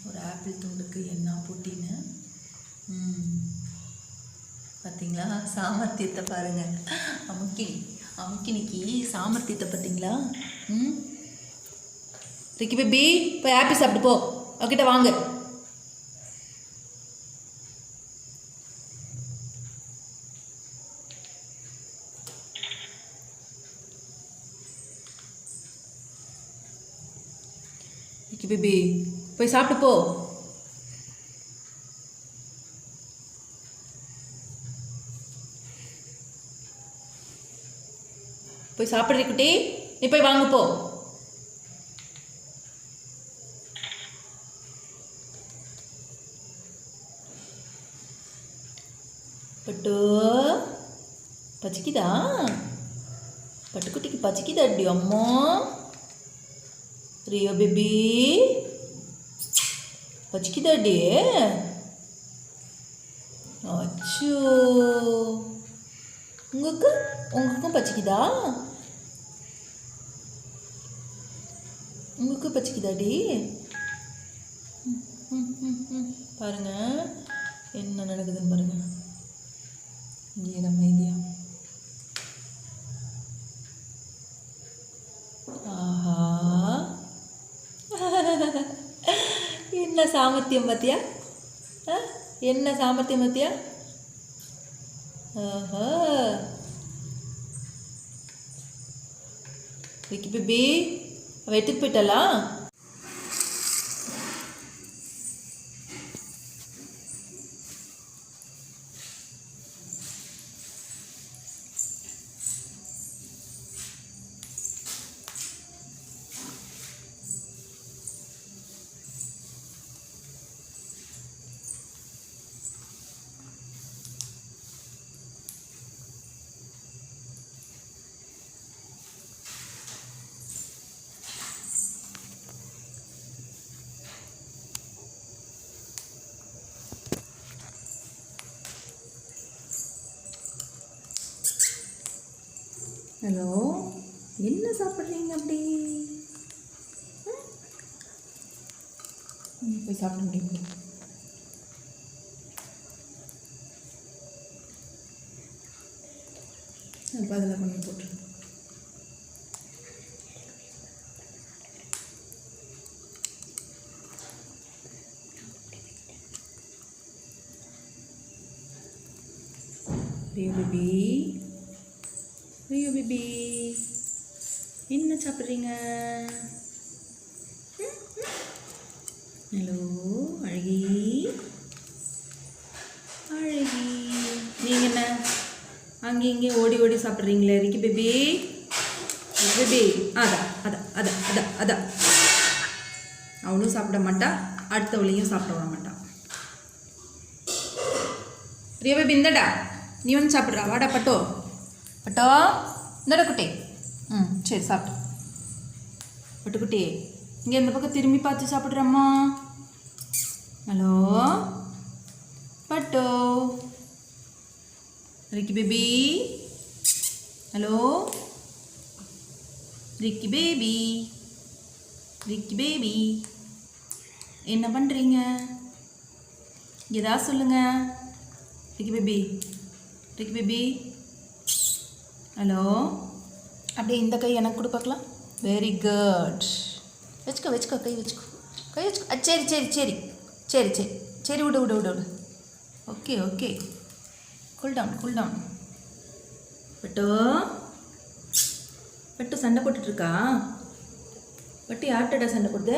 ஒரு ஆப்பிள் துண்டுக்கு என்ன போட்டின்னு பார்த்தீங்களா? சாமர்த்தியத்தை பாருங்கள். அமுக்கினிக்கு சாமர்த்தியத்தை பார்த்தீங்களா? ரிக்கி பேபி போய் ஆப்பிள் சாப்பிட்டு போ, அவகிட்ட வாங்க. ரிக்கி பேபி போய் சாப்பிட்டு போ. போய் சாப்பிட்ற குட்டி, நீ போய் வாங்க போ. பட்டு பச்சிக்குதா? பட்டுக்குட்டிக்கு பச்சிக்குதா? அடி அம்மா ரியோ பேபி பச்சிக்குதா? அடி அச்சோ, உங்களுக்கும் பச்சிக்குதா? உங்களுக்கு பச்சிக்குதாடி? பாருங்க என்ன நடக்குதுன்னு பாருங்க. இங்கே அமைதியா. ஆஹா, என்ன சாமர்த்தியம் பார்த்தியா? என்ன சாமர்த்தியம் பார்த்தியா? ஆஹா, ரிக்கி பேபி அவ எடுத்துட்டு போயிட்டாளா? ஹலோ, என்ன சாப்பிட்றீங்க அப்படி? போய் சாப்பிட முடியும். அப்போ அதில் பண்ணி போட்டுரு. பேபி ரியோ பேபி என்ன சாப்பிட்றீங்க? ஹலோ அழகி அழகி, நீங்கள் என்ன அங்கே இங்கே ஓடி ஓடி சாப்பிட்றீங்களே ரிக்கி பேபி? பேபி அதான் அதான் அதான் அதான் அதான் அவளும் சாப்பிட மாட்டா, அடுத்தவளையும் சாப்பிட விட மாட்டான். ரியோ பேபி இந்தடா, நீ வந்து சாப்பிட்றா, வாடா பட்டோ பட்டோ இந்தடா குட்டி. சரி சாப்பிட்டு. பட்டுக்குட்டி இங்கே இந்த பக்கம் திரும்பி பார்த்து சாப்பிட்றம்மா. ஹலோ பட்டோ Ricky baby. Hello Ricky baby, Ricky baby என்ன பண்ணுறீங்க? ஏதாவது சொல்லுங்க Ricky baby. Ricky baby hello, அப்படியே இந்த கை எனக்கு கொடு பார்க்கலாம். Very good. வச்சுக்கோ வச்சுக்கோ, கை வச்சுக்கோ, கை வச்சுக்கோ. சரி சரி சரி சரி சரி சரி விடு விடு விடு விடு. Okay okay, cool down cool down. பட்டு பட்டு சண்டை போட்டுட்ருக்கா? பட்டு யார்கிட்டடா சண்டை போடுது?